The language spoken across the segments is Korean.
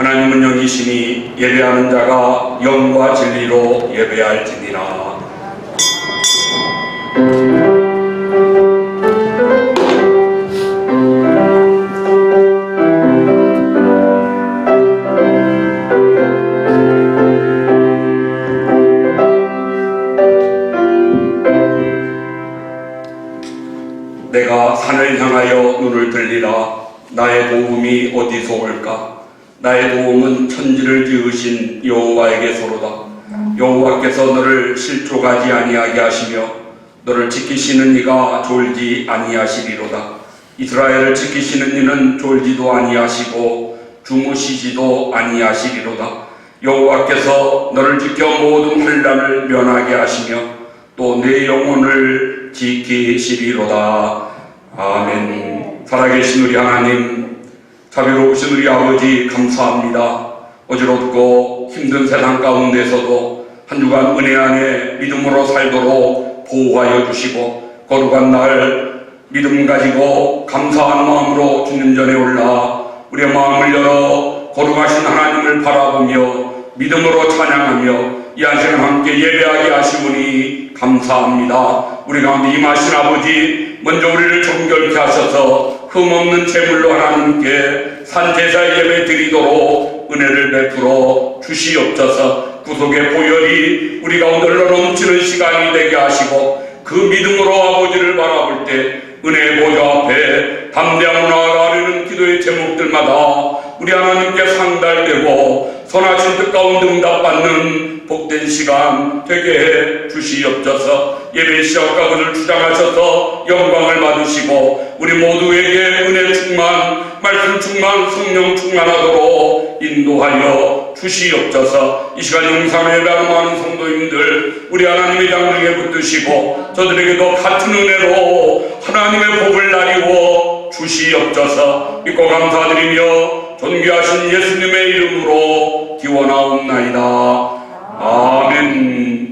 하나님은 영이시니 예배하는 자가 영과 진리로 예배할지니라. 내가 산을 향하여 눈을 들리라. 나의 도움이 어디서 올까? 나의 도움은 천지를 지으신 여호와에게서로다. 여호와께서 너를 실족하지 아니하게 하시며 너를 지키시는 이가 졸지 아니하시리로다. 이스라엘을 지키시는 이는 졸지도 아니하시고 주무시지도 아니하시리로다. 여호와께서 너를 지켜 모든 환난을 면하게 하시며 또 내 영혼을 지키시리로다. 아멘. 살아계신 우리 하나님, 자비로우신 우리 아버지 감사합니다. 어지럽고 힘든 세상 가운데서도 한 주간 은혜 안에 믿음으로 살도록 보호하여 주시고 거룩한 날 믿음 가지고 감사한 마음으로 주님 전에 올라 우리의 마음을 열어 거룩하신 하나님을 바라보며 믿음으로 찬양하며 이 시간 함께 예배하게 하시오니 감사합니다. 우리 가운데 임하신 아버지, 먼저 우리를 정결케 하셔서 흠없는 제물로 하나님께 산제사 예배 드리도록 은혜를 베풀어 주시옵소서. 구속의 보혈이 우리 가운데 넘치는 시간이 되게 하시고 그 믿음으로 아버지를 바라볼 때 은혜의 보좌 앞에 담대함으로 나아가려는 기도의 제목들마다 우리 하나님께 상달되고 선하신 뜻 가운데 응답받는 복된 시간 되게 해 주시옵소서. 예배 시작과 그를 주장하셔서 영광을 받으시고 우리 모두에게 은혜 충만, 말씀 충만, 성령 충만하도록 인도하여 주시옵소서. 이 시간 영상을 예배하는 많은 성도님들 우리 하나님의 장중에 붙드시고 저들에게도 같은 은혜로 하나님의 복을 나리워 주시옵소서. 믿고 감사드리며 존귀하신 예수님의 이름으로 기원하옵나이다. 아멘.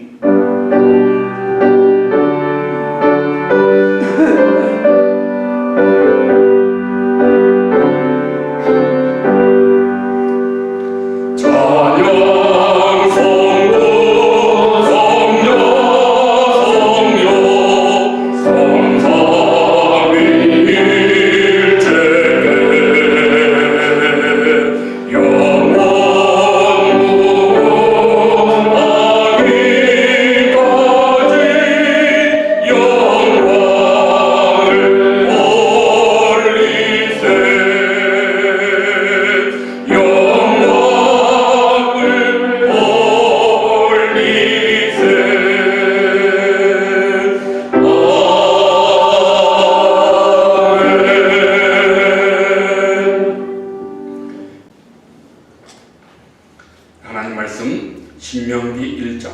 신명기 1장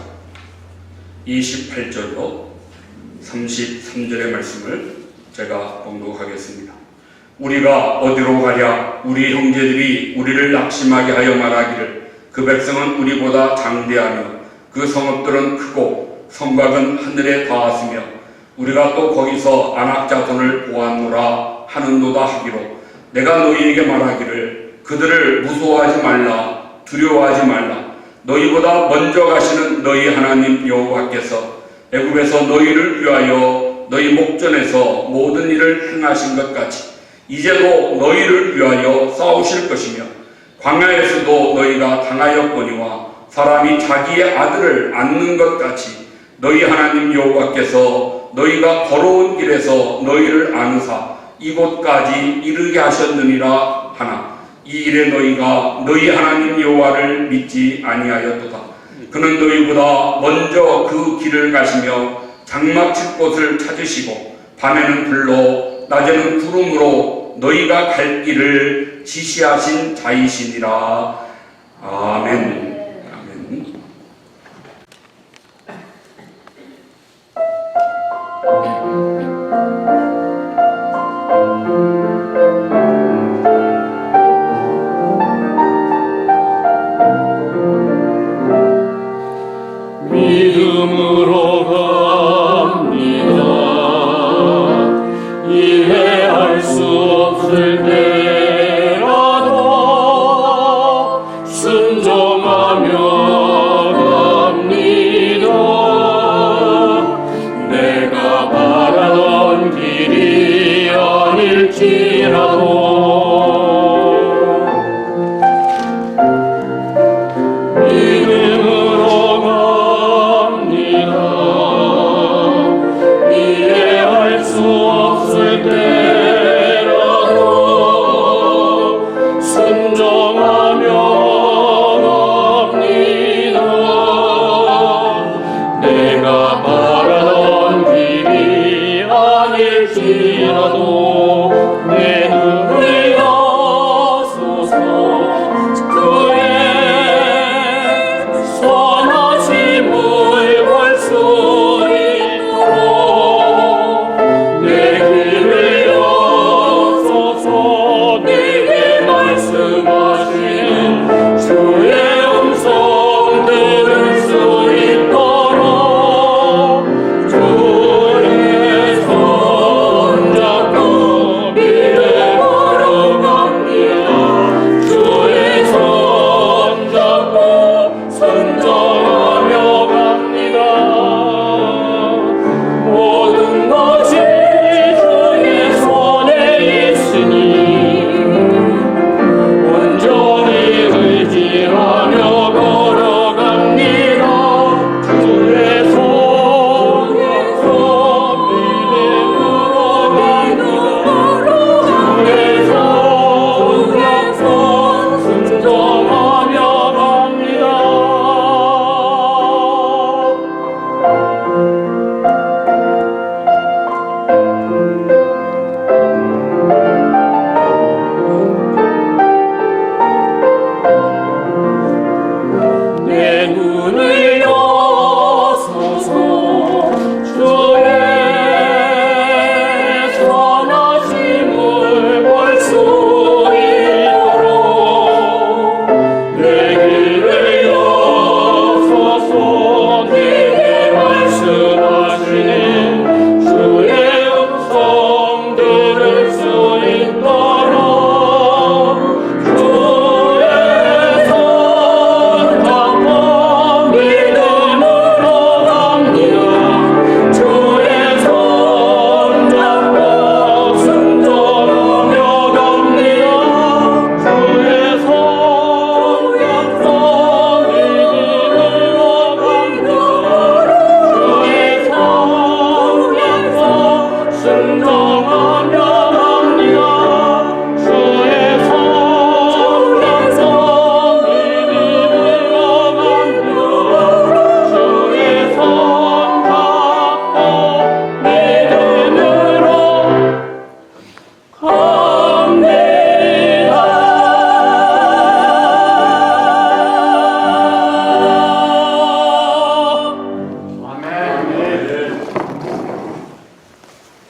28절로 33절의 말씀을 제가 봉독하겠습니다. 우리가 어디로 가랴? 우리 형제들이 우리를 낙심하게 하여 말하기를 그 백성은 우리보다 장대하며 그 성읍들은 크고 성곽은 하늘에 닿았으며 우리가 또 거기서 안악 자손을 보았노라 하는도다 하기로 내가 너희에게 말하기를 그들을 무서워하지 말라, 두려워하지 말라. 너희보다 먼저 가시는 너희 하나님 여호와께서 애굽에서 너희를 위하여 너희 목전에서 모든 일을 행하신 것 같이 이제도 너희를 위하여 싸우실 것이며 광야에서도 너희가 당하였거니와 사람이 자기의 아들을 안는 것 같이 너희 하나님 여호와께서 너희가 걸어온 길에서 너희를 안으사 이곳까지 이르게 하셨느니라 하나 이 일에 너희가 너희 하나님 여호와를 믿지 아니하였도다. 그는 너희보다 먼저 그 길을 가시며 장막칠 곳을 찾으시고 밤에는 불로 낮에는 구름으로 너희가 갈 길을 지시하신 자이시니라. 아멘. 아멘. 믿음으로 갑니다. 이해할 수 없을 때라도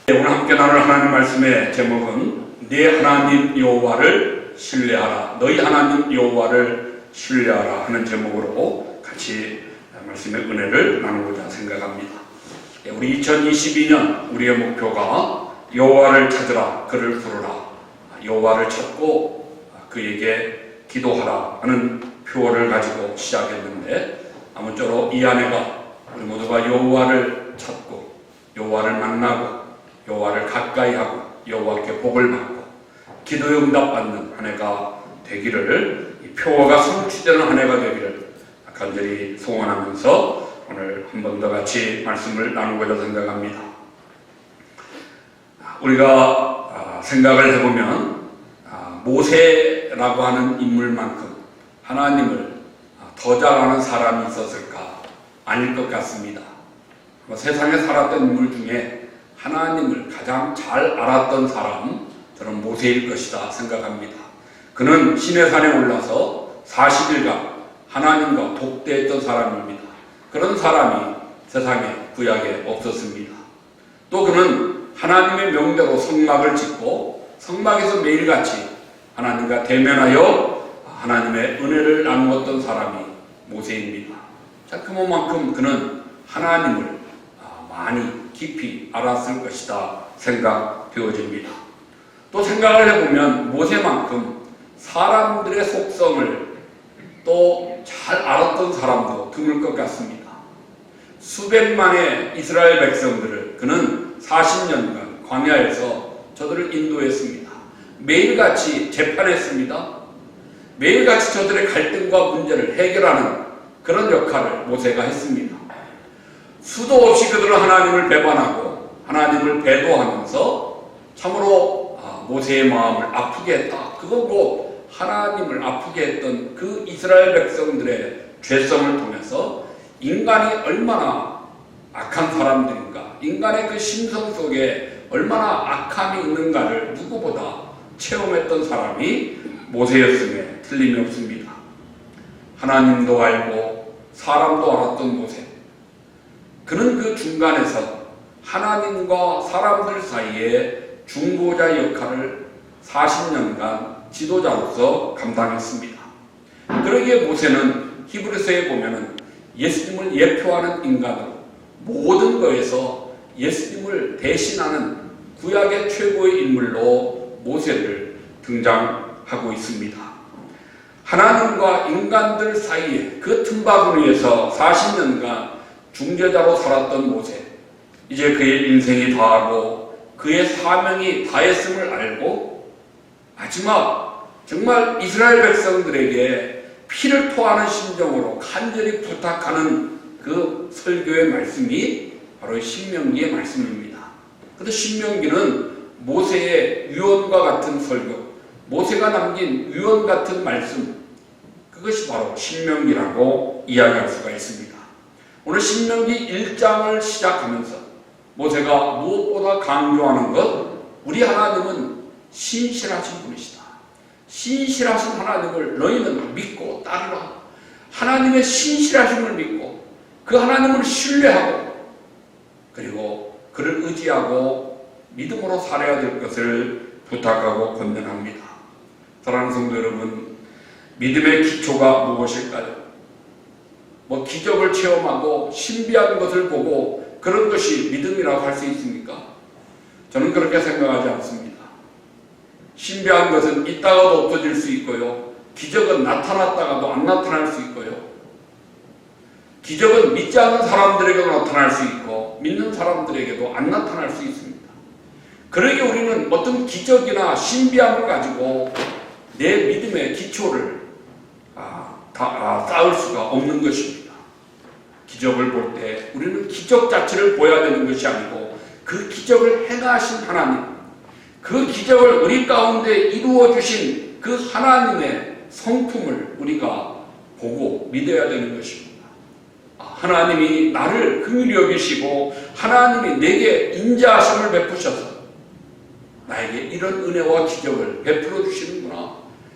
오늘 함께 나눌 하나님 말씀의 제목은 네 하나님 여호와를 신뢰하라, 너희 하나님 여호와를 신뢰하라 하는 제목으로 같이 말씀의 은혜를 나누고자 생각합니다. 우리 2022년 우리의 목표가 여호와를 찾으라, 그를 부르라, 여호와를 찾고 그에게 기도하라 하는 표어를 가지고 시작했는데, 아무쪼록 이 한 해가 우리 모두가 여호와를 찾고 여호와를 만나고 여호와를 가까이 하고 여호와께 복을 받고 기도의 응답 받는 한 해가 되기를, 이 표어가 성취되는 한 해가 되기를 간절히 소원하면서 오늘 한 번 더 같이 말씀을 나누고자 생각합니다. 우리가 생각을 해보면 모세라고 하는 인물만큼 하나님을 더 잘 아는 사람이 있었을까? 아닐 것 같습니다. 세상에 살았던 인물 중에 하나님을 가장 잘 알았던 사람, 저는 모세일 것이다 생각합니다. 그는 시내산에 올라서 40일간 하나님과 독대했던 사람입니다. 그런 사람이 세상에 구약에 없었습니다. 또 그는 하나님의 명대로 성막을 짓고 성막에서 매일같이 하나님과 대면하여 하나님의 은혜를 나누었던 사람이 모세입니다. 자, 그만큼 그는 하나님을 많이 깊이 알았을 것이다 생각되어집니다. 또 생각을 해보면 모세만큼 사람들의 속성을 또 잘 알았던 사람도 드물 것 같습니다. 수백만의 이스라엘 백성들을 그는 40년간 광야에서 저들을 인도했습니다. 매일같이 재판했습니다. 매일같이 저들의 갈등과 문제를 해결하는 그런 역할을 모세가 했습니다. 수도 없이 그들은 하나님을 배반하고 하나님을 배도하면서 참으로 모세의 마음을 아프게 했다. 그건 곧 하나님을 아프게 했던 그 이스라엘 백성들의 죄성을 통해서 인간이 얼마나 악한 사람들인가, 인간의 그 심성 속에 얼마나 악함이 있는가를 누구보다 체험했던 사람이 모세였음에 틀림이 없습니다. 하나님도 알고 사람도 알았던 모세. 그는 그 중간에서 하나님과 사람들 사이에 중보자 역할을 40년간 지도자로서 감당했습니다. 그러기에 모세는 히브리서에 보면은 예수님을 예표하는 인간으로 모든 것에서 예수님을 대신하는 구약의 최고의 인물로 모세를 등장하고 있습니다. 하나님과 인간들 사이에 그 틈바구니에서 40년간 중재자로 살았던 모세. 이제 그의 인생이 다하고 그의 사명이 다했음을 알고 마지막 정말 이스라엘 백성들에게 피를 토하는 심정으로 간절히 부탁하는 그 설교의 말씀이 바로 신명기의 말씀입니다. 그런데 신명기는 모세의 유언과 같은 설교, 모세가 남긴 유언 같은 말씀, 그것이 바로 신명기라고 이야기할 수가 있습니다. 오늘 신명기 1장을 시작하면서 모세가 무엇보다 강조하는 것, 우리 하나님은 신실하신 분이시다. 신실하신 하나님을 너희는 믿고 따르라. 하나님의 신실하심을 믿고 그 하나님을 신뢰하고 그리고 그를 의지하고 믿음으로 살아야 될 것을 부탁하고 권면합니다. 사랑하는 성도 여러분, 믿음의 기초가 무엇일까요? 기적을 체험하고 신비한 것을 보고 그런 것이 믿음이라고 할 수 있습니까? 저는 그렇게 생각하지 않습니다. 신비한 것은 있다가도 없어질 수 있고요. 기적은 나타났다가도 안 나타날 수 있고요. 기적은 믿지 않는 사람들에게도 나타날 수 있고 믿는 사람들에게도 안 나타날 수 있습니다. 그러기에 우리는 어떤 기적이나 신비함을 가지고 내 믿음의 기초를 쌓을 수가 없는 것입니다. 기적을 볼 때 우리는 기적 자체를 보여야 되는 것이 아니고 그 기적을 행하신 하나님, 그 기적을 우리 가운데 이루어 주신 그 하나님의 성품을 우리가 보고 믿어야 되는 것입니다. 하나님이 나를 긍휼히 여기시고 하나님이 내게 인자하심을 베푸셔서 나에게 이런 은혜와 기적을 베풀어 주시는구나.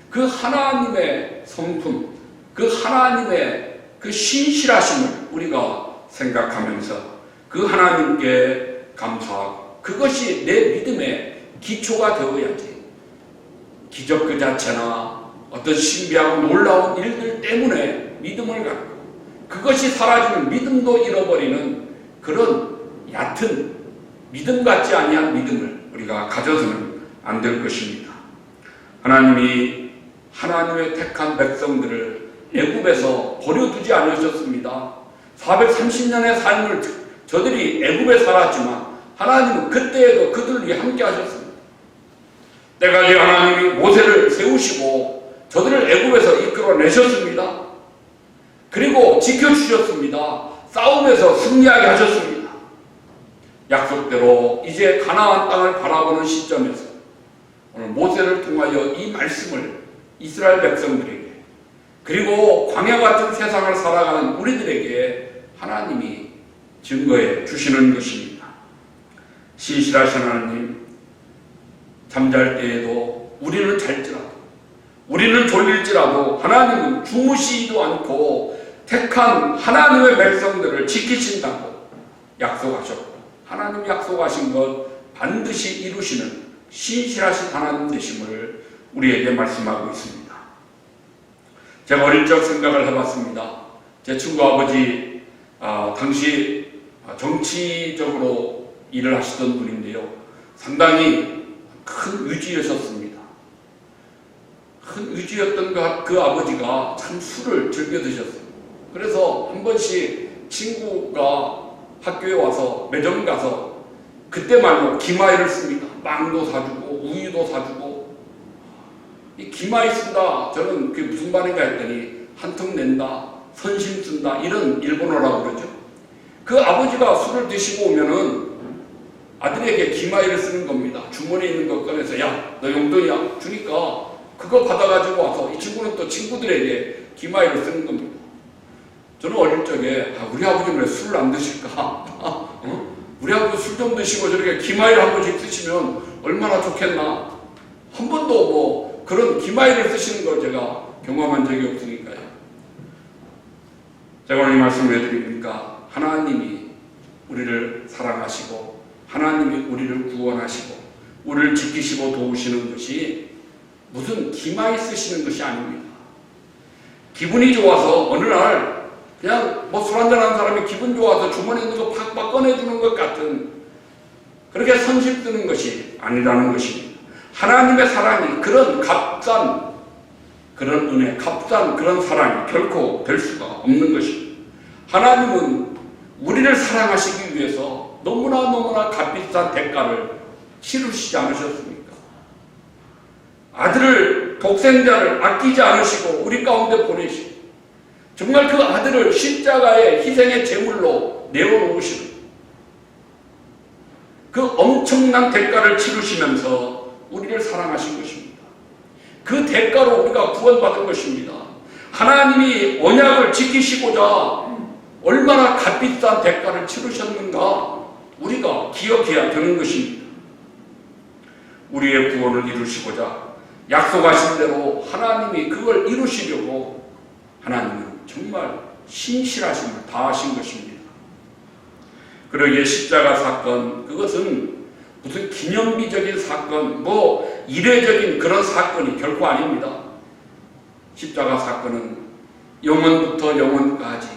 그 하나님의 성품, 그 하나님의 그 신실하심을 우리가 생각하면서 그 하나님께 감사하고 그것이 내 믿음의 기초가 되어야지. 기적 그 자체나 어떤 신비하고 놀라운 일들 때문에 믿음을 갖고 그것이 사라지면 믿음도 잃어버리는 그런 얕은 믿음 같지 아니한 믿음을 우리가 가져서는 안 될 것입니다. 하나님이 하나님의 택한 백성들을 애굽에서 버려두지 않으셨습니다. 430년의 삶을 저들이 애굽에 살았지만 하나님은 그때에도 그들을 위해 함께 하셨습니다. 때까지 하나님이 모세를 세우시고 저들을 애굽에서 이끌어내셨습니다. 그리고 지켜주셨습니다. 싸움에서 승리하게 하셨습니다. 약속대로 이제 가나안 땅을 바라보는 시점에서 오늘 모세를 통하여 이 말씀을 이스라엘 백성들에게 그리고 광야 같은 세상을 살아가는 우리들에게 하나님이 증거해 주시는 것입니다. 신실하신 하나님, 잠잘 때에도 우리는 잘지라도 우리는 졸릴지라도 하나님은 주무시지도 않고 택한 하나님의 백성들을 지키신다고 약속하셨고 하나님 약속하신 것 반드시 이루시는 신실하신 하나님 되심을 우리에게 말씀하고 있습니다. 제가 어릴 적 생각을 해봤습니다. 제 친구 아버지 당시 정치적으로 일을 하시던 분인데요. 상당히 큰 위주였었습니다. 큰 위주였던 그 아버지가 참 술을 즐겨 드셨어요. 그래서 한 번씩 친구가 학교에 와서 매점 가서 그때 말로 기마이를 씁니다. 빵도 사주고 우유도 사주고. 이 기마이 쓴다, 저는 그게 무슨 말인가 했더니 한턱 낸다, 선심 쓴다, 이런 일본어라고 그러죠. 그 아버지가 술을 드시고 오면은 아들에게 기마이를 쓰는 겁니다. 주머니에 있는 거 꺼내서 야, 너 용돈이야 주니까 그거 받아가지고 와서 이 친구는 또 친구들에게 기마이를 쓰는 겁니다. 저는 어릴 적에 우리 아버지는 왜 술을 안 드실까? 우리 아버지 술 좀 드시고 저렇게 기마이를 한 번씩 드시면 얼마나 좋겠나? 한 번도 그런 기마이를 쓰시는 걸 제가 경험한 적이 없으니까요. 제가 오늘 이 말씀을 왜 드립니까? 하나님이 우리를 사랑하시고 하나님이 우리를 구원하시고 우리를 지키시고 도우시는 것이 무슨 기마에 쓰시는 것이 아닙니다. 기분이 좋아서 어느 날 그냥 술 한잔하는 사람이 기분 좋아서 주머니에 있는 거 팍팍 꺼내주는 것 같은 그렇게 선심 드는 것이 아니라는 것입니다. 하나님의 사랑이 그런 값싼 그런 은혜, 값싼 그런 사랑이 결코 될 수가 없는 것입니다. 하나님은 우리를 사랑하시기 위해서 너무나 값비싼 대가를 치르시지 않으셨습니까? 아들을 독생자를 아끼지 않으시고 우리 가운데 보내시고 정말 그 아들을 십자가의 희생의 제물로 내어놓으시는 그 엄청난 대가를 치르시면서 우리를 사랑하신 것입니다. 그 대가로 우리가 구원받은 것입니다. 하나님이 언약을 지키시고자 얼마나 값비싼 대가를 치르셨는가 우리가 기억해야 되는 것입니다. 우리의 구원을 이루시고자 약속하신 대로 하나님이 그걸 이루시려고 하나님은 정말 신실하심을 다하신 것입니다. 그러기에 십자가 사건, 그것은 무슨 기념비적인 사건, 이례적인 그런 사건이 결코 아닙니다. 십자가 사건은 영원부터 영원까지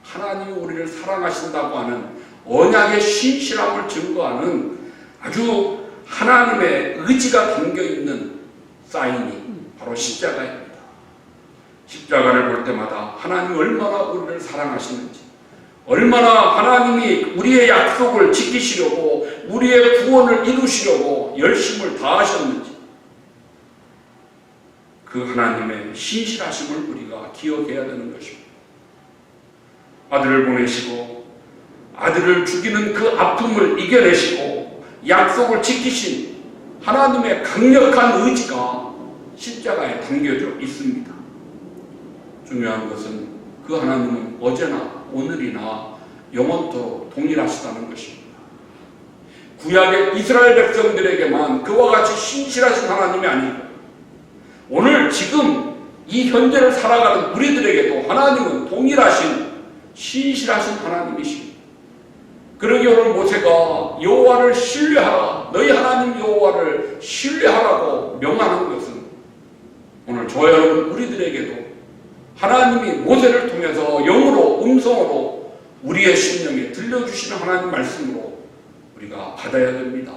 하나님이 우리를 사랑하신다고 하는 언약의 신실함을 증거하는 아주 하나님의 의지가 담겨있는 사인이 바로 십자가입니다. 십자가를 볼 때마다 하나님이 얼마나 우리를 사랑하시는지, 얼마나 하나님이 우리의 약속을 지키시려고 우리의 구원을 이루시려고 열심을 다하셨는지 그 하나님의 신실하심을 우리가 기억해야 되는 것입니다. 아들을 보내시고 아들을 죽이는 그 아픔을 이겨내시고 약속을 지키신 하나님의 강력한 의지가 십자가에 담겨져 있습니다. 중요한 것은 그 하나님은 어제나 오늘이나 영원토록 동일하시다는 것입니다. 구약의 이스라엘 백성들에게만 그와 같이 신실하신 하나님이 아니고 오늘 지금 이 현재를 살아가는 우리들에게도 하나님은 동일하신 신실하신 하나님이십니다. 그러기에 오늘 모세가 여호와를 신뢰하라, 너희 하나님 여호와를 신뢰하라고 명하는 것은 오늘 저와 여러분 우리들에게도 하나님이 모세를 통해서 영으로 음성으로 우리의 심령에 들려주시는 하나님 말씀으로 우리가 받아야 됩니다.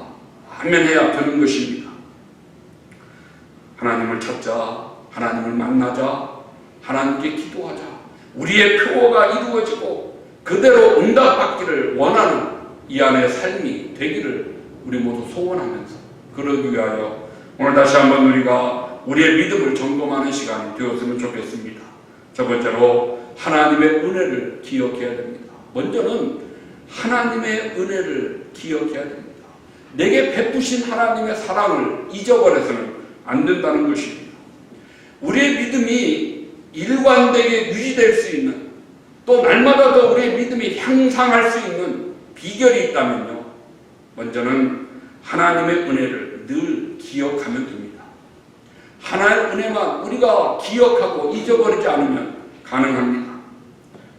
아멘 해야 되는 것입니다. 하나님을 찾자, 하나님을 만나자, 하나님께 기도하자, 우리의 표어가 이루어지고 그대로 응답받기를 원하는 이 안의 삶이 되기를 우리 모두 소원하면서 그러기 위하여 오늘 다시 한번 우리가 우리의 믿음을 점검하는 시간이 되었으면 좋겠습니다. 첫 번째로 하나님의 은혜를 기억해야 됩니다. 먼저는 하나님의 은혜를 기억해야 됩니다. 내게 베푸신 하나님의 사랑을 잊어버려서는 안 된다는 것입니다. 우리의 믿음이 일관되게 유지될 수 있는 또 날마다 더 우리의 믿음이 향상할 수 있는 비결이 있다면요. 먼저는 하나님의 은혜를 늘 기억하면 됩니다. 하나님의 은혜만 우리가 기억하고 잊어버리지 않으면 가능합니다.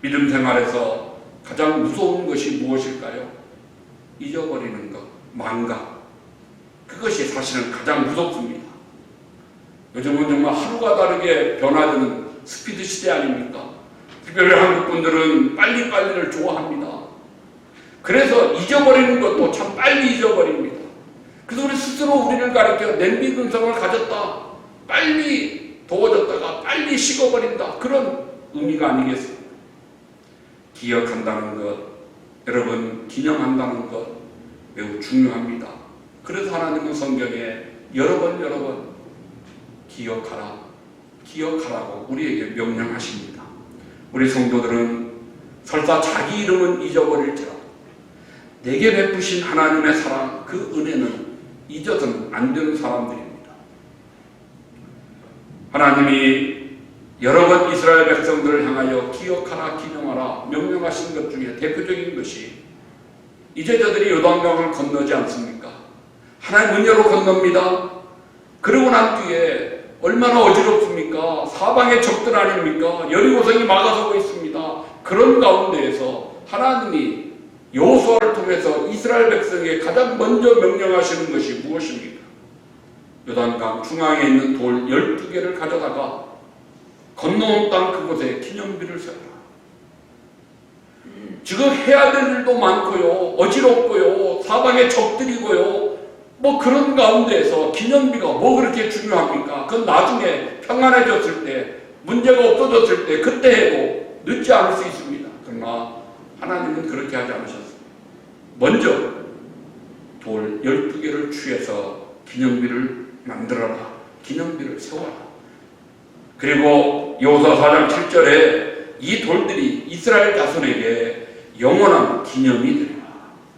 믿음 생활에서 가장 무서운 것이 무엇일까요? 잊어버리는 것, 망각. 그것이 사실은 가장 무섭습니다. 요즘은 정말 하루가 다르게 변화되는 스피드 시대 아닙니까? 특별히 한국 분들은 빨리빨리를 좋아합니다. 그래서 잊어버리는 것도 참 빨리 잊어버립니다. 그래서 우리 스스로 우리를 가리켜 냄비 근성을 가졌다. 빨리 더워졌다가 빨리 식어버린다. 그런 의미가 아니겠습니까? 기억한다는 것, 여러분 기념한다는 것 매우 중요합니다. 그래서 하나님은 성경에 여러 번 기억하라, 기억하라고 우리에게 명령하십니다. 우리 성도들은 설사 자기 이름은 잊어버릴지라도 내게 베푸신 하나님의 사랑, 그 은혜는 잊어서는 안 되는 사람들입니다. 하나님이 여러 번 이스라엘 백성들을 향하여 기억하라, 기념하라 명령하신 것 중에 대표적인 것이 이제 저들이 요단강을 건너지 않습니까? 하나님 은혜로 건넙니다. 그러고 난 뒤에 얼마나 어지럽습니까? 사방의 적들 아닙니까? 여리고성이 막아서고 있습니다. 그런 가운데에서 하나님이 여호수아를 통해서 이스라엘 백성에게 가장 먼저 명령하시는 것이 무엇입니까? 요단강 중앙에 있는 돌 12개를 가져다가 건너온 땅 그곳에 기념비를 세워라. 지금 해야 될 일도 많고요, 어지럽고요, 사방에 적들이고요, 뭐 그런 가운데에서 기념비가 뭐 그렇게 중요합니까? 그건 나중에 평안해졌을 때, 문제가 없어졌을 때 그때 해도 늦지 않을 수 있습니다. 그러나 하나님은 그렇게 하지 않으셨습니다. 먼저 돌 12개를 취해서 기념비를 만들어라. 기념비를 세워라. 그리고 여호수아 4장 7절에 이 돌들이 이스라엘 자손에게 영원한 기념이 되리라.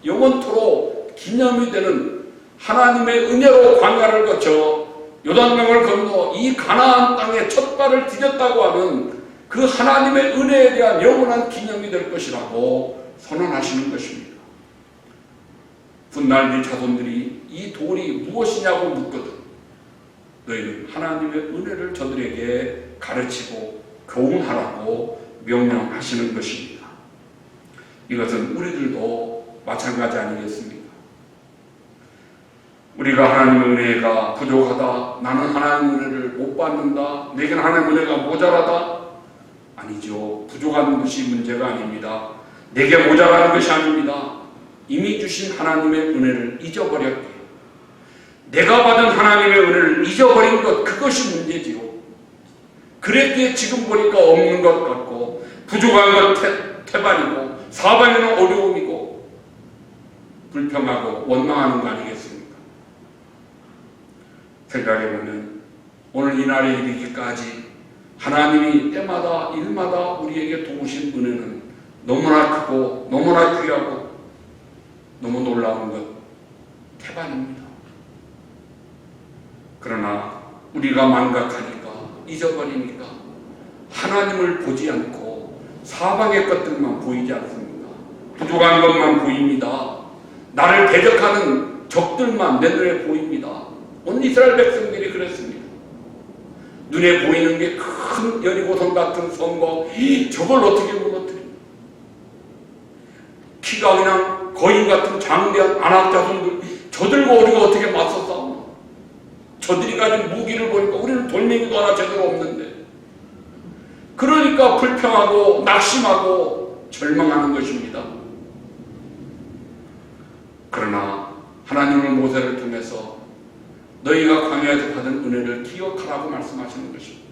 영원토록 기념이 되는 하나님의 은혜로 광야를 거쳐 요단강을 건너 이 가나안 땅에 첫 발을 디뎠다고 하는 그 하나님의 은혜에 대한 영원한 기념이 될 것이라고 선언하시는 것입니다. 훗날 네 자손들이 이 돌이 무엇이냐고 묻거든 너희는 하나님의 은혜를 저들에게 가르치고 교훈하라고 명령하시는 것입니다. 이것은 우리들도 마찬가지 아니겠습니까? 우리가 하나님의 은혜가 부족하다, 나는 하나님의 은혜를 못 받는다, 내게는 하나님의 은혜가 모자라다? 아니죠. 부족한 것이 문제가 아닙니다. 내게 모자라는 것이 아닙니다. 이미 주신 하나님의 은혜를 잊어버렸기에 내가 받은 하나님의 은혜를 잊어버린 것, 그것이 문제지요. 그랬기에 지금 보니까 없는 것 같고 부족한 것 태반이고 사방에는 어려움이고 불평하고 원망하는 거 아니겠습니까? 생각해보면 오늘 이 날에 이르기까지 하나님이 때마다 일마다 우리에게 도우신 은혜는 너무나 크고 너무나 귀하고 너무 놀라운 것 태반입니다. 그러나 우리가 망각하니까, 잊어버리니까 하나님을 보지 않고 사방의 것들만 보이지 않습니다. 부족한 것만 보입니다. 나를 대적하는 적들만 내 눈에 보입니다. 오늘 이스라엘 백성들이 그랬습니다. 눈에 보이는 게 큰 여리고성 같은 성과, 저걸 어떻게 무너뜨려? 키가 그냥 거인 같은 장대한 안악자손들, 저들과 우리가 어떻게 맞서 싸우나? 저들이 가진 무기를 보니까 우리는 돌멩이도 하나 제대로 없는데, 그러니까 불평하고 낙심하고 절망하는 것입니다. 그러나 하나님은 모세를 통해서 너희가 광야에서 받은 은혜를 기억하라고 말씀하시는 것입니다.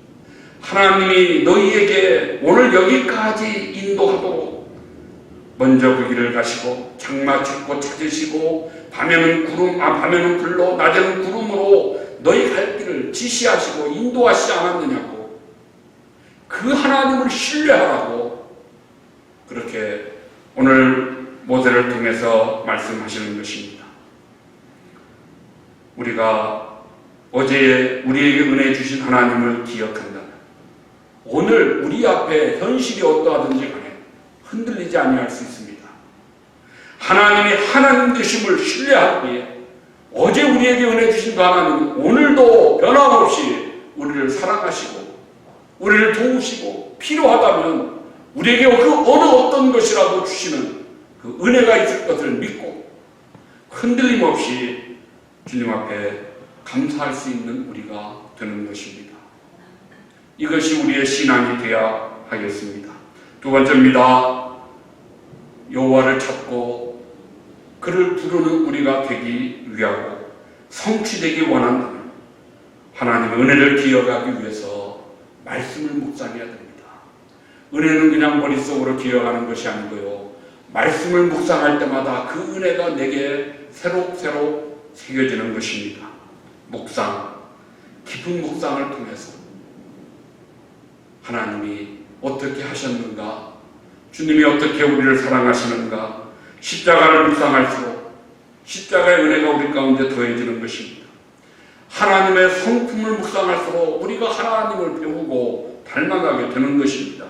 하나님이 너희에게 오늘 여기까지 인도하도록 먼저 그 길을 가시고 장마 춥고 찾으시고 밤에는 불로 낮에는 구름으로 너희 갈 길을 지시하시고 인도하시지 않았느냐고, 그 하나님을 신뢰하라고 그렇게 오늘 모세를 통해서 말씀하시는 것입니다. 우리가 어제 우리에게 은혜 주신 하나님을 기억한다면 오늘 우리 앞에 현실이 어떠하든지 간에 흔들리지 아니할 수 있습니다. 하나님이 하나님 되심을 신뢰하기에 어제 우리에게 은혜 주신 그 하나님은 오늘도 변함없이 우리를 사랑하시고 우리를 도우시고 필요하다면 우리에게 그 어느 어떤 것이라도 주시는 그 은혜가 있을 것을 믿고 흔들림 없이 주님 앞에 감사할 수 있는 우리가 되는 것입니다. 이것이 우리의 신앙이 되어야 하겠습니다. 두 번째입니다. 여호와를 찾고 그를 부르는 우리가 되기 위하고 성취되기 원한다면 하나님의 은혜를 기억하기 위해서 말씀을 묵상해야 됩니다. 은혜는 그냥 머릿속으로 기억하는 것이 아니고요, 말씀을 묵상할 때마다 그 은혜가 내게 새록새록 새겨지는 것입니다. 묵상, 깊은 묵상을 통해서 하나님이 어떻게 하셨는가, 주님이 어떻게 우리를 사랑하시는가, 십자가를 묵상할수록 십자가의 은혜가 우리 가운데 더해지는 것입니다. 하나님의 성품을 묵상할수록 우리가 하나님을 배우고 닮아가게 되는 것입니다.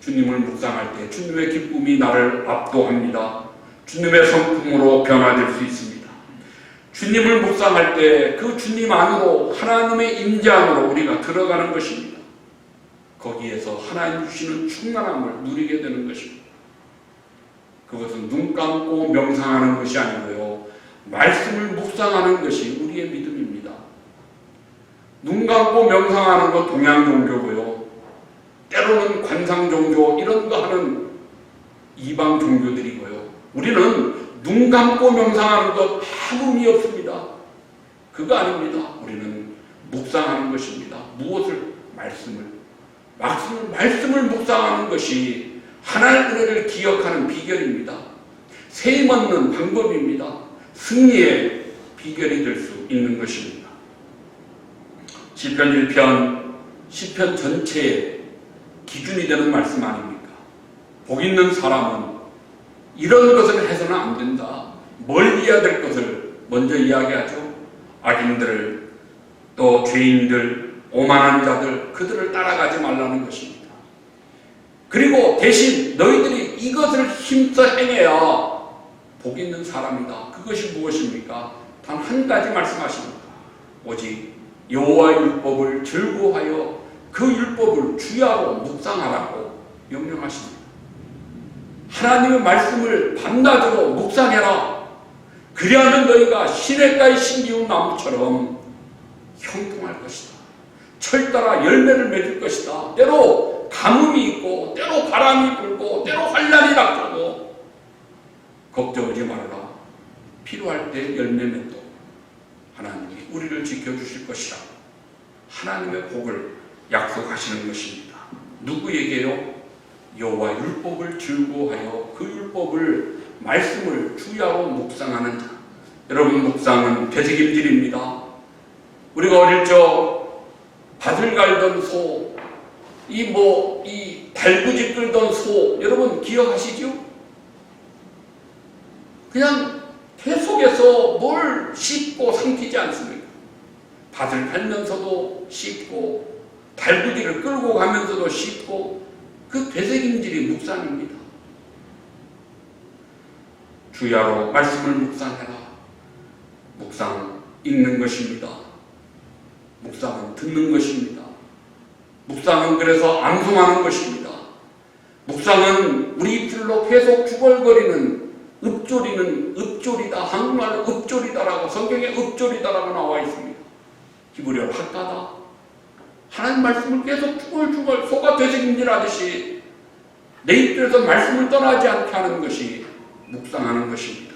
주님을 묵상할 때 주님의 기쁨이 나를 압도합니다. 주님의 성품으로 변화될 수 있습니다. 주님을 묵상할 때 그 주님 안으로 하나님의 임재 안으로 우리가 들어가는 것입니다. 거기에서 하나님 주시는 충만함을 누리게 되는 것입니다. 그것은 눈 감고 명상하는 것이 아니고요, 말씀을 묵상하는 것이 우리의 믿음입니다. 눈 감고 명상하는 건 동양 종교고요, 때로는 관상 종교 이런 거 하는 이방 종교들이고요, 우리는 눈 감고 명상하는 것 아무 의미 없습니다. 그거 아닙니다. 우리는 묵상하는 것입니다. 무엇을? 말씀을 묵상하는 것이 하나님의 은혜를 기억하는 비결입니다. 세임 얻는 방법입니다. 승리의 비결이 될 수 있는 것입니다. 시편 1편, 시편 전체의 기준이 되는 말씀 아닙니까? 복 있는 사람은 이런 것을 해서는 안 된다. 멀리해야 될 것을 먼저 이야기하죠. 악인들, 또 죄인들, 오만한 자들, 그들을 따라가지 말라는 것입니다. 그리고 대신 너희들이 이것을 힘써 행해야 복 있는 사람이다. 그것이 무엇입니까? 단 한 가지 말씀하십니다. 오직 여호와의 율법을 즐거워하여 그 율법을 주야로 묵상하라고 명령하십니다. 하나님의 말씀을 밤낮으로 묵상해라. 그리하면 너희가 시냇가에 심기운 나무처럼 형통할 것이다. 철따라 열매를 맺을 것이다. 때로 가뭄이 있고, 때로 바람이 불고, 때로 환난이 닥치고, 걱정하지 말아라. 필요할 때 열매 맺도록 하나님이 우리를 지켜주실 것이라. 하나님의 복을 약속하시는 것입니다. 누구에게요? 여호와 율법을 즐거워하여 그 율법을 말씀을 주야로 묵상하는 자. 여러분, 묵상은 되새김질입니다. 우리가 어릴 적 밭을 갈던 소, 이 달구지 끌던 소, 여러분 기억하시죠? 그냥 계속해서 뭘 씹고 삼키지 않습니까? 밭을 갈면서도 씹고, 달구지를 끌고 가면서도 씹고, 그 되새김질이 묵상입니다. 주야로 말씀을 묵상해라. 묵상 읽는 것입니다. 묵상은 듣는 것입니다. 묵상은 그래서 암송하는 것입니다. 묵상은 우리 입술로 계속 중얼거리는 읍조리다. 한국말로 읍조리다라고, 성경에 읍조리다라고 나와 있습니다. 히브리어로 핫가다. 하나님 말씀을 계속 중얼중얼 소가 되새김질하듯이 내 입술에서 말씀을 떠나지 않게 하는 것이 묵상하는 것입니다.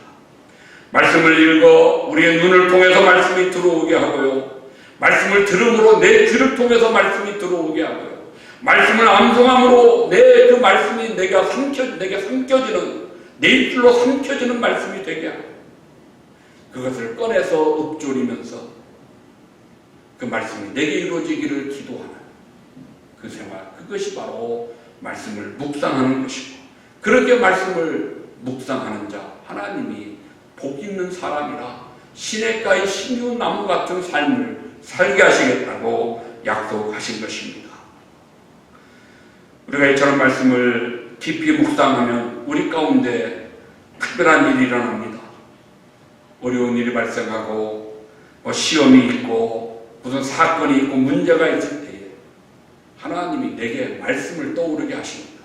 말씀을 읽어 우리의 눈을 통해서 말씀이 들어오게 하고요, 말씀을 들음으로 내 귀를 통해서 말씀이 들어오게 하고요, 말씀을 암송함으로 내 그 말씀이 내게 삼켜지는, 내 입술로 삼켜지는 말씀이 되게 하고, 그것을 꺼내서 읊조리면서 그 말씀이 내게 이루어지기를 기도하는 그 생활, 그것이 바로 말씀을 묵상하는 것이고, 그렇게 말씀을 묵상하는 자, 하나님이 복 있는 사람이라 시냇가의 심기운 나무 같은 삶을 살게 하시겠다고 약속하신 것입니다. 우리가 이처럼 말씀을 깊이 묵상하면 우리 가운데 특별한 일이 일어납니다. 어려운 일이 발생하고, 시험이 있고, 무슨 사건이 있고, 문제가 있을 때에 하나님이 내게 말씀을 떠오르게 하십니다.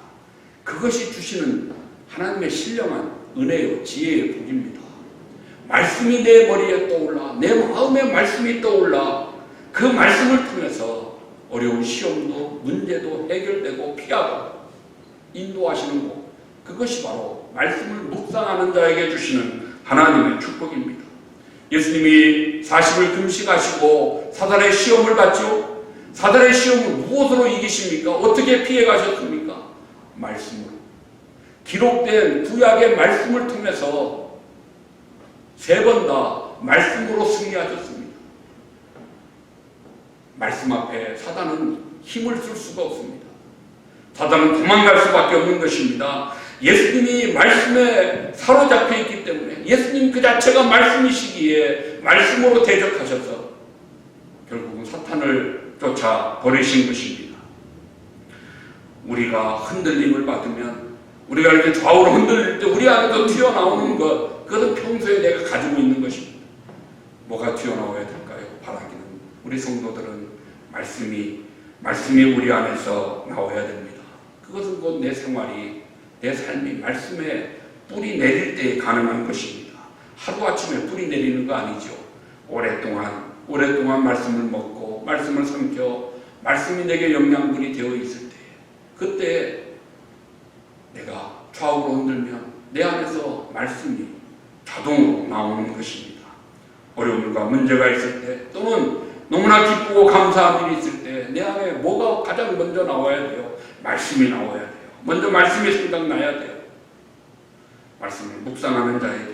그것이 주시는 하나님의 신령한 은혜요, 지혜의 복입니다. 말씀이 내 머리에 떠올라, 내 마음에 말씀이 떠올라, 그 말씀을 통해서 어려운 시험도 문제도 해결되고 피하고 인도하시는 것, 그것이 바로 말씀을 묵상하는 자에게 주시는 하나님의 축복입니다. 예수님이 40을 금식하시고 사단의 시험을 받죠. 사단의 시험을 무엇으로 이기십니까? 어떻게 피해 가셨습니까? 말씀으로. 기록된 구약의 말씀을 통해서 3번 다 말씀으로 승리하셨습니다. 말씀 앞에 사단은 힘을 쓸 수가 없습니다. 사단은 도망갈 수밖에 없는 것입니다. 예수님이 말씀에 사로잡혀 있기 때문에, 예수님 그 자체가 말씀이시기에 말씀으로 대적하셔서 결국은 사탄을 쫓아 버리신 것입니다. 우리가 흔들림을 받으면, 우리가 이렇게 좌우로 흔들릴 때 우리 안에서 튀어나오는 것, 그것은 평소에 내가 가지고 있는 것입니다. 뭐가 튀어나와야 될까요? 바라기는 우리 성도들은 말씀이 우리 안에서 나와야 됩니다. 그것은 곧 내 생활이, 내 삶이 말씀에 뿌리 내릴 때 가능한 것입니다. 하루아침에 뿌리 내리는 거 아니죠. 오랫동안 말씀을 먹고 말씀을 삼켜 말씀이 내게 영양분이 되어 있을 때, 그때 내가 좌우로 흔들면 내 안에서 말씀이 자동으로 나오는 것입니다. 어려움과 문제가 있을 때, 또는 너무나 기쁘고 감사한 일이 있을 때 내 안에 뭐가 가장 먼저 나와야 돼요? 말씀이 나와야 돼요. 먼저 말씀이 생각나야 돼요. 말씀을 묵상하는 자에게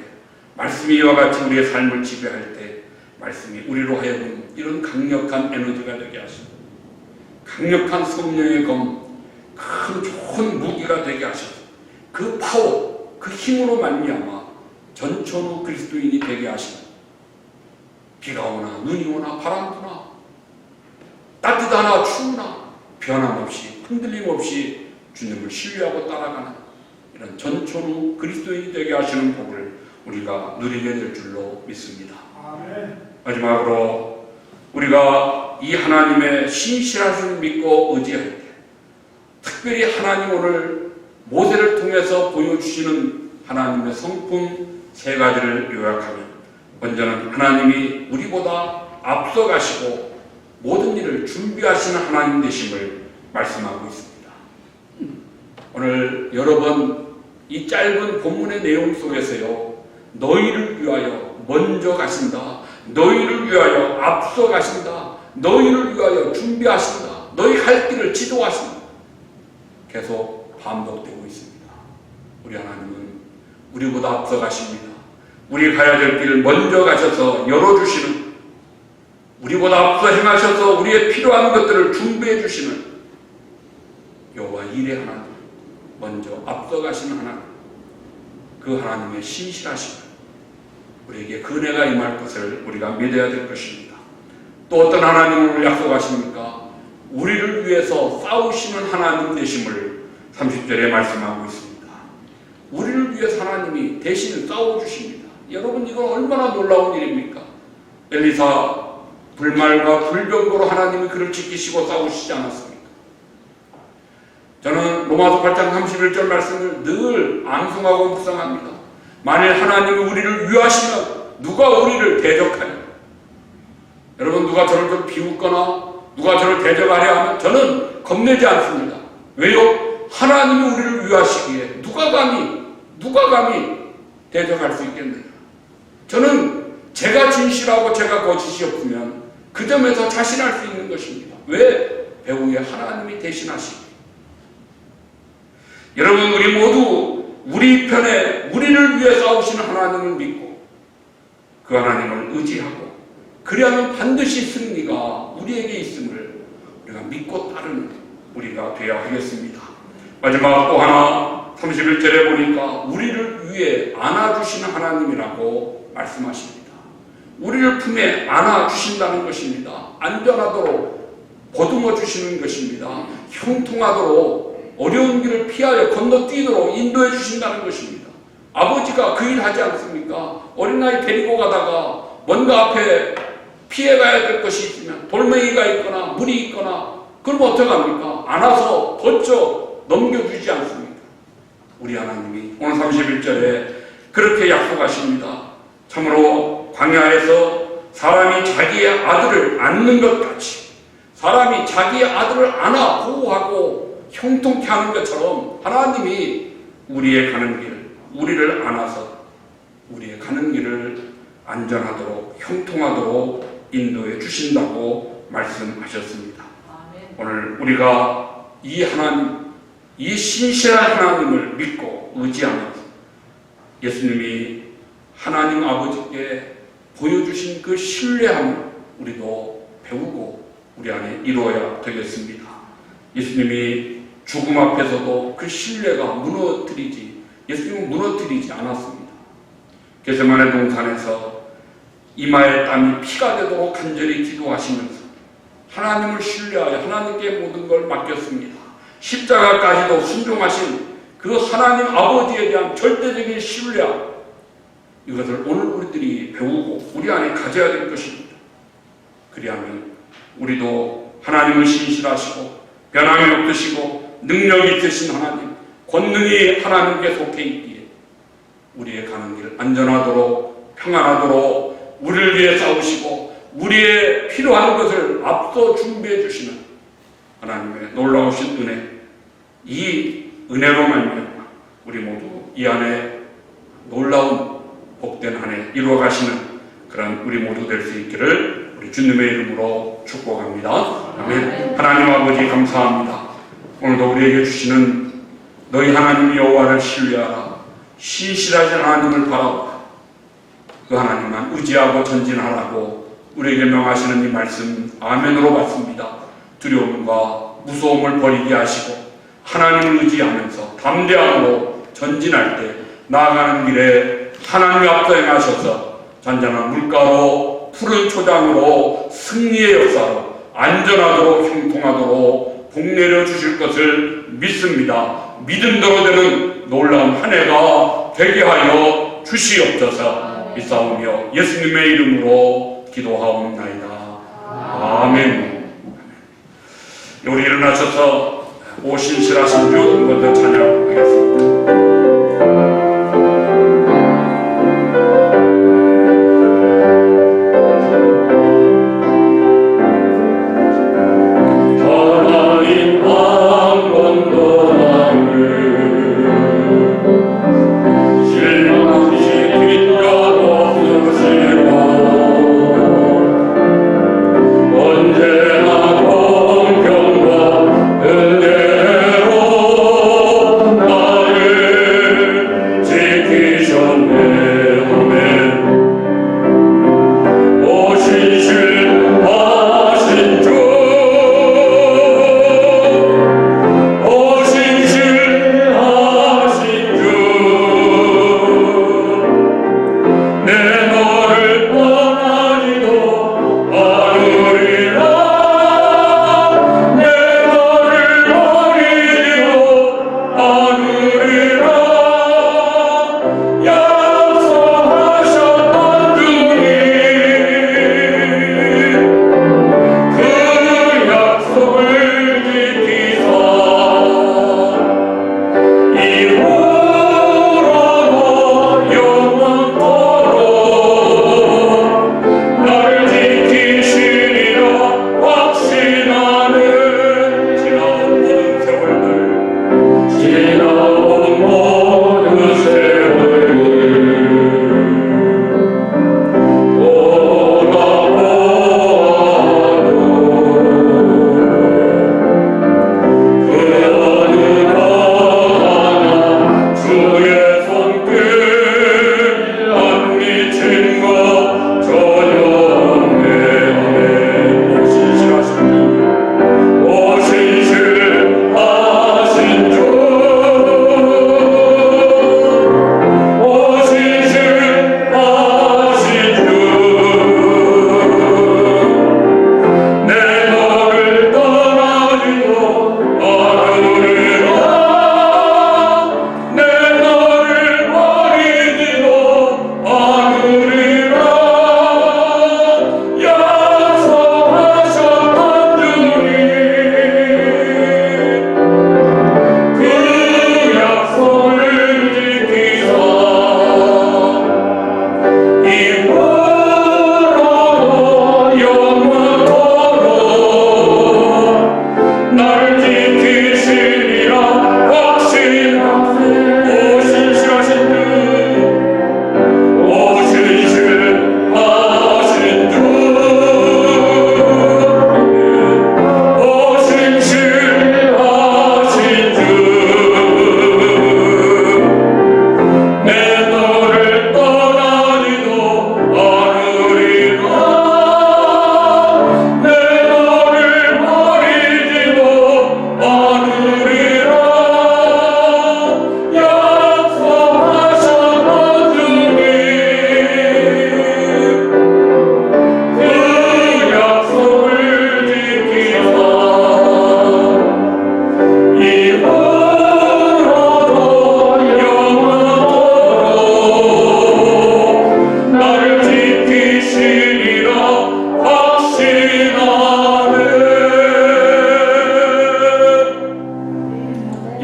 말씀이 이와 같이 우리의 삶을 지배할 때 말씀이 우리로 하여금 이런 강력한 에너지가 되게 하시고, 강력한 성령의 큰 좋은 무기가 되게 하셔서 그 파워, 그 힘으로 말미암아 전천후 그리스도인이 되게 하시고, 비가 오나 눈이 오나 바람 부나 따뜻하나 추우나 변함없이 흔들림 없이 주님을 신뢰하고 따라가는 이런 전천후 그리스도인이 되게 하시는 복을 우리가 누리게 될 줄로 믿습니다. 아멘. 마지막으로 우리가 이 하나님의 신실하심을 믿고 의지할 때, 특별히 하나님 오늘 모세를 통해서 보여주시는 하나님의 성품 세 가지를 요약하면, 먼저는 하나님이 우리보다 앞서가시고 모든 일을 준비하시는 하나님 되심을 말씀하고 있습니다. 오늘 여러 번 이 짧은 본문의 내용 속에서요, 너희를 위하여 먼저 가신다, 너희를 위하여 앞서 가신다, 너희를 위하여 준비하신다, 너희 갈 길을 지도하신다, 계속 반복되고 있습니다. 우리 하나님은 우리보다 앞서 가십니다. 우리 가야 될 길을 먼저 가셔서 열어주시는, 우리보다 앞서 행하셔서 우리의 필요한 것들을 준비해 주시는 여호와 일의 하나님, 먼저 앞서 가시는 하나님, 그 하나님의 신실하심을, 우리에게 그 은혜가 임할 것을 우리가 믿어야 될 것입니다. 또 어떤 하나님을 약속하십니까? 우리를 위해서 싸우시는 하나님 되심을 30절에 말씀하고 있습니다. 우리를 위해서 하나님이 대신 싸워주십니다. 여러분, 이건 얼마나 놀라운 일입니까? 엘리사 불말과 불병거로 하나님이 그를 지키시고 싸우시지 않았습니까? 저는 로마서 8장 31절 말씀을 늘 앙송하고 묵상합니다. 만일 하나님이 우리를 위하시면 누가 우리를 대적하냐? 여러분, 누가 저를 좀 비웃거나 누가 저를 대적하려 하면 저는 겁내지 않습니다. 왜요? 하나님이 우리를 위하시기에 누가 감히 대적할 수 있겠느냐? 저는 제가 진실하고 제가 거짓이 없으면 그 점에서 자신할 수 있는 것입니다. 왜? 배후에 하나님이 대신하시기. 여러분, 우리 모두 우리 편에 우리를 위해 싸우시는 하나님을 믿고 그 하나님을 의지하고, 그리하면 반드시 승리가 우리에게 있음을 우리가 믿고 따르는 우리가 되어야 하겠습니다. 마지막 또 하나 31절에 보니까 우리를 위해 안아주시는 하나님이라고 말씀하십니다. 우리를 품에 안아주신다는 것입니다. 안전하도록 보듬어 주시는 것입니다. 형통하도록 어려운 길을 피하여 건너뛰도록 인도해 주신다는 것입니다. 아버지가 그 일 하지 않습니까? 어린아이 데리고 가다가 뭔가 앞에 피해가야 될 것이 있으면 돌멩이가 있거나 물이 있거나, 그럼 어떡합니까? 안아서 번쩍 넘겨주지 않습니까? 우리 하나님이 오늘 31절에 그렇게 약속하십니다. 참으로 광야에서 사람이 자기의 아들을 안는 것 같이, 사람이 자기의 아들을 안아 보호하고 형통케 하는 것처럼 하나님이 우리의 가는 길, 우리를 안아서 우리의 가는 길을 안전하도록 형통하도록 인도해 주신다고 말씀하셨습니다. 아멘. 오늘 우리가 이 하나님, 이 신실한 하나님을 믿고 의지하면서 예수님이 하나님 아버지께 보여주신 그 신뢰함을 우리도 배우고 우리 안에 이루어야 되겠습니다. 예수님이 죽음 앞에서도 그 신뢰가 예수님은 무너뜨리지 않았습니다. 겟세마네 동산에서 이마에 땀이 피가 되도록 간절히 기도하시면서 하나님을 신뢰하여 하나님께 모든 걸 맡겼습니다. 십자가까지도 순종하신 그 하나님 아버지에 대한 절대적인 신뢰함, 이것을 오늘 우리들이 배우고 우리 안에 가져야 될 것입니다. 그리하면 우리도 하나님을 신실하시고 변함이 없으시고 능력이 있으신 하나님, 권능이 하나님께 속해 있기에 우리의 가는 길 안전하도록 평안하도록 우리를 위해 싸우시고 우리의 필요한 것을 앞서 준비해 주시는 하나님의 놀라우신 은혜, 이 은혜로 말미암아 우리 모두 이 안에 놀라운 복된 한 해 이루어 가시는 그런 우리 모두 될 수 있기를 우리 주님의 이름으로 축복합니다. 아멘. 하나님 아버지 감사합니다. 오늘도 우리에게 주시는 너희 하나님 여호와를 신뢰하라, 신실하신 하나님을 바라보라, 그 하나님만 의지하고 전진하라고 우리에게 명하시는 이 말씀 아멘으로 받습니다. 두려움과 무서움을 버리게 하시고 하나님을 의지하면서 담대함으로 전진할 때 나아가는 길에 하나님이 앞서 행하셔서 잔잔한 물가로 푸른 초장으로 승리의 역사로 안전하도록 형통하도록 복내려 주실 것을 믿습니다. 믿음대로 되는 놀라운 한 해가 되게 하여 주시옵소서. 이싸우며 예수님의 이름으로 기도하옵나이다. 아멘. 우리 일어나셔서 오 신실하신 주 먼저 찬양하겠습니다. 언제나 공평과 은혜로 나를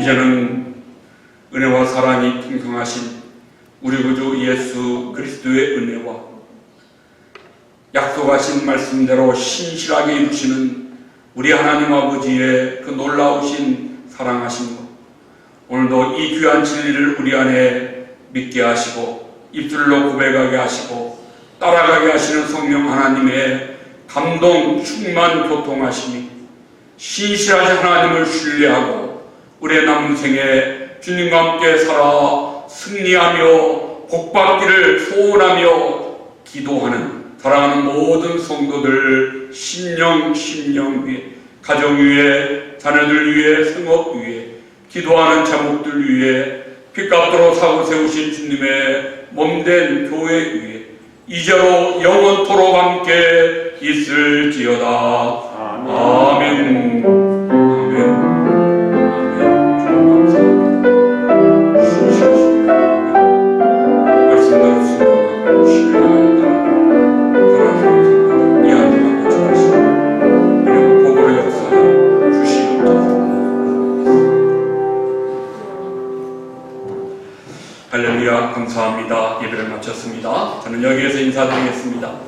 이제는 은혜와 사랑이 풍성하신 우리 구주 예수 그리스도의 은혜와 약속하신 말씀대로 신실하게 이루시는 우리 하나님 아버지의 그 놀라우신 사랑하신 것, 오늘도 이 귀한 진리를 우리 안에 믿게 하시고 입술로 고백하게 하시고 따라가게 하시는 성령 하나님의 감동, 충만, 교통하심이 신실하신 하나님을 신뢰하고 우리의 남은 생에 주님과 함께 살아 승리하며 복받기를 소원하며 기도하는 사랑하는 모든 성도들 심령 위에, 가정 위에, 자녀들 위에, 성업 위에, 기도하는 자목들 위에, 핏값으로 사고 세우신 주님의 몸된 교회 위에 이제로 영원토록 함께 있을지어다. 아멘. 할렐루야, 감사합니다. 예배를 마쳤습니다. 저는 여기에서 인사드리겠습니다.